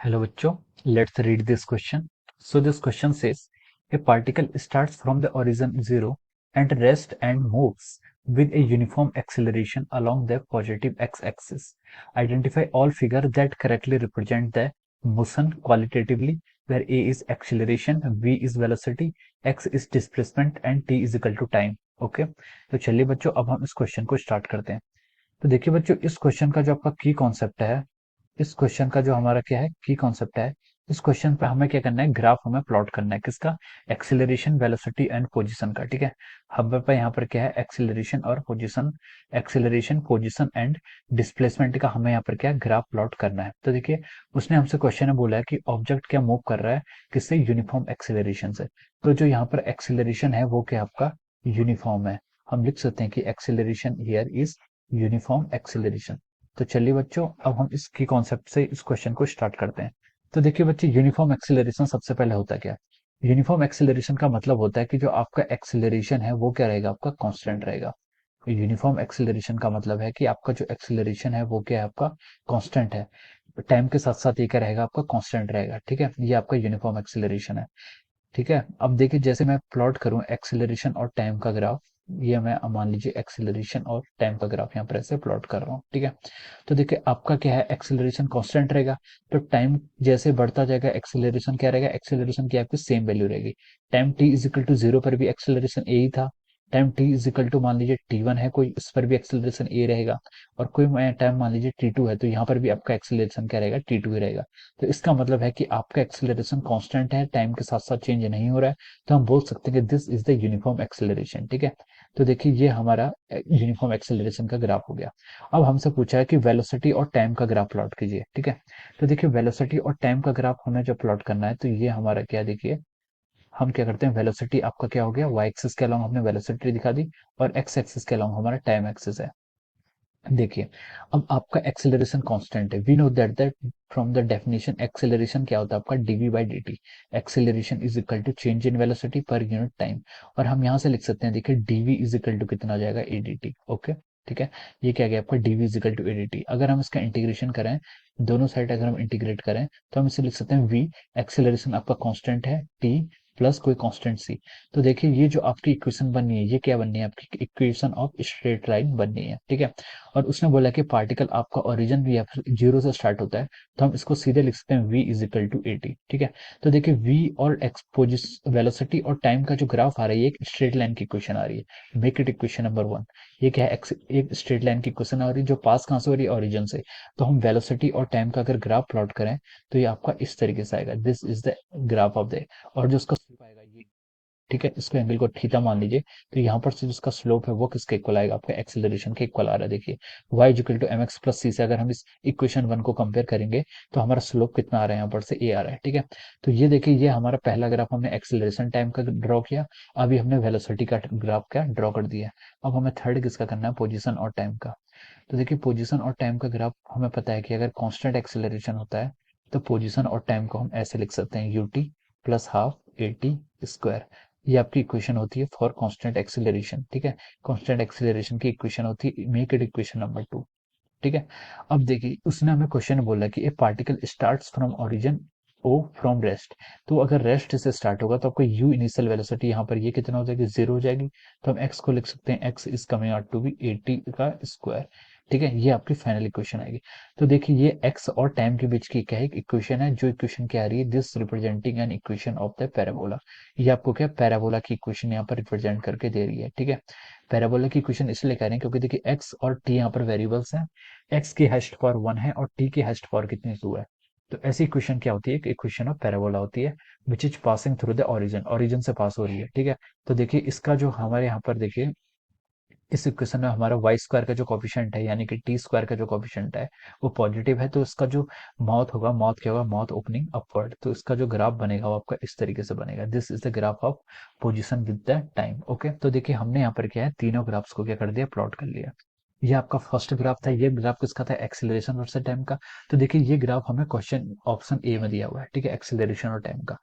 Hello बच्चों, let's read this question. So this question says, a particle starts from the origin 0 and rests and moves with a uniform acceleration along the positive x-axis. Identify all figures that correctly represent the motion qualitatively, where a is acceleration, v is velocity, x is displacement and t is equal to time. Okay तो चलिए बच्चों, अब हम इस question को start करते हैं। तो देखिए बच्चों, इस क्वेश्चन का जो आपका की कॉन्सेप्ट है, इस क्वेश्चन का जो हमारा क्या है की कॉन्सेप्ट है, इस क्वेश्चन पे हमें क्या करना है, ग्राफ हमें प्लॉट करना है किसका, एक्सेलरेशन, वेलोसिटी एंड पोजीशन का। ठीक है, हमें पे यहाँ पर क्या है, एक्सेलरेशन और position, acceleration, position and displacement का हमें यहाँ पर क्या है, ग्राफ प्लॉट करना है। तो देखिए उसने हमसे क्वेश्चन में बोला है कि ऑब्जेक्ट क्या मूव कर रहा है, किससे, यूनिफॉर्म एक्सेलरेशन से। तो जो यहाँ पर एक्सेलरेशन है वो क्या आपका यूनिफॉर्म है। हम लिख सकते हैं कि acceleration here is uniform acceleration. तो चलिए बच्चों, अब हम इसकी कॉन्सेप्ट से इस क्वेश्चन को स्टार्ट करते हैं। तो देखिए बच्चे, यूनिफॉर्म एक्सेलरेशन सबसे पहले होता है क्या, यूनिफॉर्म एक्सेलरेशन का मतलब होता है कि जो आपका एक्सेलरेशन है वो क्या रहेगा, आपका कांस्टेंट रहेगा। यूनिफॉर्म एक्सेलरेशन का मतलब है कि आपका जो एक्सेलरेशन है वो क्या है, आपका कांस्टेंट है। टाइम के साथ साथ ये क्या रहेगा, आपका कांस्टेंट रहेगा। ठीक है, ये आपका यूनिफॉर्म एक्सेलरेशन है। ठीक है, अब देखिए जैसे मैं प्लॉट करूं एक्सेलरेशन और टाइम का ग्राफ, ये मैं मान लीजिए एक्सेलरेशन और टाइम का ग्राफ यहाँ पर ऐसे प्लॉट कर रहा हूँ। ठीक है, तो देखिए आपका क्या है, एक्सेलरेशन कांस्टेंट रहेगा, तो टाइम जैसे बढ़ता जाएगा एक्सेलरेशन क्या रहेगा, एक्सेलरेशन की आपकी सेम वैल्यू रहेगी। Time T is equal to zero पर भी एक्सेलरेशन ए ही था। Time T is equal to मान लीजिए टी1 है कोई, इस पर भी एक्सेलरेशन ए रहेगा। और कोई टाइम मान लीजिए टी2 है, तो यहाँ पर भी आपका एक्सेलरेशन क्या रहेगा, टी2 ही रहेगा। तो इसका मतलब है कि आपका एक्सेलरेशन कांस्टेंट है, टाइम के साथ साथ चेंज नहीं हो रहा है। तो हम बोल सकते हैं कि this is the uniform acceleration. ठीक है, तो देखिए ये हमारा यूनिफॉर्म एक्सेलरेशन का ग्राफ हो गया। अब हमसे पूछा है कि वेलोसिटी और टाइम का ग्राफ प्लॉट कीजिए। ठीक है, तो देखिए वेलोसिटी और टाइम का ग्राफ हमें जब प्लॉट करना है, तो ये हमारा क्या, देखिए हम क्या करते हैं, वेलोसिटी आपका क्या हो गया, वाई एक्सिस के अलोंग हमने वेलोसिटी दिखा दी, और एक्स एक्सिस के अलोंग हमारा टाइम एक्सिस है। देखिए अब आपका एक्सेलरेशन कांस्टेंट है, we know that from the definition acceleration क्या होता है आपका, D V by D T. Acceleration is equal to change in velocity per unit time. और हम यहाँ से लिख सकते हैं, देखिए डीवी इज इक्वल टू कितना आ जाएगा, ए डी टी। ओके, ठीक है, ये क्या गया आपका, D V is equal to A D T. अगर हम इसका इंटीग्रेशन करें, दोनों साइड अगर हम इंटीग्रेट करें, तो हम इसे लिख सकते हैं वी, एक्सेलरेशन आपका कांस्टेंट है, टी प्लस कोई कांस्टेंट सी। तो देखिए ये जो आपकी इक्वेशन बननी है, ये क्या बननी है, आपकी इक्वेशन ऑफ स्ट्रेट लाइन बननी है। ठीक है, और उसने बोला कि पार्टिकल आपका ओरिजिन भी जीरो से स्टार्ट होता है, तो हम इसको सीधे लिख सकते हैं v is equal to A T. ठीक है, तो देखिए v और एक्सपोजिस वेलोसिटी और टाइम का जो ग्राफ आ रहा है, ये एक स्ट्रेट लाइन की इक्वेशन आ रही है। Make it equation number 1। ये क्या है, एक स्ट्रेट लाइन की इक्वेशन आ रही है जो पास कहाँ से हो रही है, ओरिजिन से। तो हम वेलोसिटी और टाइम का अगर ग्राफ प्लॉट करें, तो ये आपका इस तरीके से आएगा, this is the graph of the, और जो उसका स्लोप आएगा ये। ठीक है, इसको एंगल को थीटा मान लीजिए। तो यहाँ पर से जिसका स्लोप है वो किसके इक्वल आएगा, आपका एक्सेलरेशन के इक्वल आ रहा है। देखिए y equal to mx plus c से अगर हम इस इक्वेशन 1 को कंपेयर करेंगे, तो हमारा स्लोप कितना आ रहा है, यहाँ पर से a आ रहा है। ठीक है, तो ये देखिए ये हमारा पहला ग्राफ हमने एक्सेलरेशन टाइम का ड्रॉ किया। अभी हमने वेलोसिटी का ग्राफ क्या ड्रॉ कर दिया। अब हमें थर्ड किसका करना है, पोजिशन और टाइम का। तो देखिए पोजिशन और टाइम का ग्राफ हमें पता है कि अगर कॉन्स्टेंट एक्सेलरेशन होता है, तो पोजिशन और टाइम को हम ऐसे लिख सकते हैं, U T plus half A T square. ये आपकी इक्वेशन होती है फॉर कांस्टेंट एक्सेलरेशन। ठीक है, कांस्टेंट एक्सेलरेशन की इक्वेशन होती है, मेक इट इक्वेशन नंबर 2। ठीक है, अब देखिए उसने हमें क्वेश्चन बोला कि A particle starts from origin O from rest. तो अगर रेस्ट से स्टार्ट होगा तो आपको यू इनिशियल वेलोसिटी यहाँ पर ये कितना हो जाएगी, जीरो हो जाएगी। तो हम एक्स को लिख सकते हैं, X is coming out to be 80 का स्क्वायर। ठीक है, ये आपकी फाइनल इक्वेशन आएगी। तो देखिए ये एक्स और टाइम के बीच की क्या है, इक्वेशन है, जो इक्वेशन क्या आ रही है, this representing an equation of the parabola. ये आपको क्या पैराबोला की इक्वेशन यहाँ पर रिप्रेजेंट करके दे रही है। ठीक है, पैराबोला की इक्वेशन इसलिए कह रहे हैं क्योंकि देखिए एक्स और टी यहाँ पर वेरिएबल्स हैं, एक्स की हाइस्ट पावर 1 है और टी की हाइस्ट पावर कितनी 2 है। तो ऐसी इक्वेशन क्या होती है, एक इक्वेशन ऑफ पैराबोला होती है, which is passing through the origin, origin से पास हो रही है। ठीक है, तो देखिए इसका जो हमारे यहाँ पर देखिए इस इक्वेशन में हमारा वाई स्क्वायर का जो कॉफिशिएंट है, यानी कि टी स्क्वायर का जो कॉफिशिएंट है वो पॉजिटिव है। तो इसका जो माउथ होगा, माउथ क्या होगा, माउथ ओपनिंग अपवर्ड। तो इसका जो ग्राफ बनेगा वो आपका इस तरीके से बनेगा, this is the graph of position with the time. Okay, तो देखिए हमने यहाँ पर क्या है, तीनों ग्राफ्स को क्या कर दिया, प्लॉट कर लिया। ये आपका फर्स्ट ग्राफ था, ये ग्राफ किसका था, एक्सेलरेशन वर्सेस टाइम का। तो देखिए ये ग्राफ हमें क्वेश्चन ऑप्शन ए में दिया हुआ है। ठीक है, एक्सेलरेशन और टाइम का।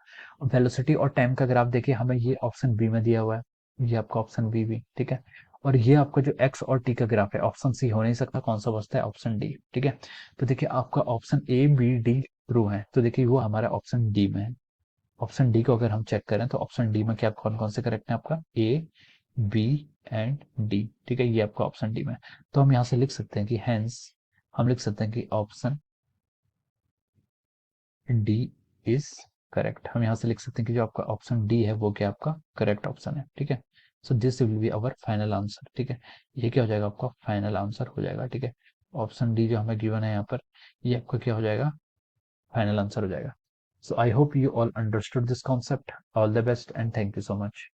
वेलोसिटी और टाइम का ग्राफ देखिए हमें ये ऑप्शन बी में दिया हुआ है, ये आपका ऑप्शन बी भी। ठीक है, और ये आपका जो एक्स और टी का ग्राफ है, ऑप्शन सी हो नहीं सकता, कौन सा बचता है, ऑप्शन डी। ठीक है, तो देखिए आपका option A B D true है, तो देखिए वो हमारा ऑप्शन डी में है। ऑप्शन डी को अगर हम चेक करें तो ऑप्शन डी में क्या कौन कौन से करेक्ट है आपका, ए, बी एंड डी। ठीक है, ये आपका ऑप्शन डी में है। तो हम यहाँ से लिख सकते हैं कि हेंस हम लिख सकते हैं कि ऑप्शन डी इज करेक्ट। हम यहाँ से लिख सकते हैं कि जो आपका ऑप्शन डी है वो क्या आपका करेक्ट ऑप्शन है। ठीक है, so this will be our final answer. ठीक है, ये क्या हो जाएगा आपका फाइनल आंसर हो जाएगा। ठीक है, ऑप्शन डी जो हमें गिवन है यहाँ पर, ये आपका क्या हो जाएगा, फाइनल आंसर हो जाएगा। So I hope you all understood this concept. All the best and thank you so much.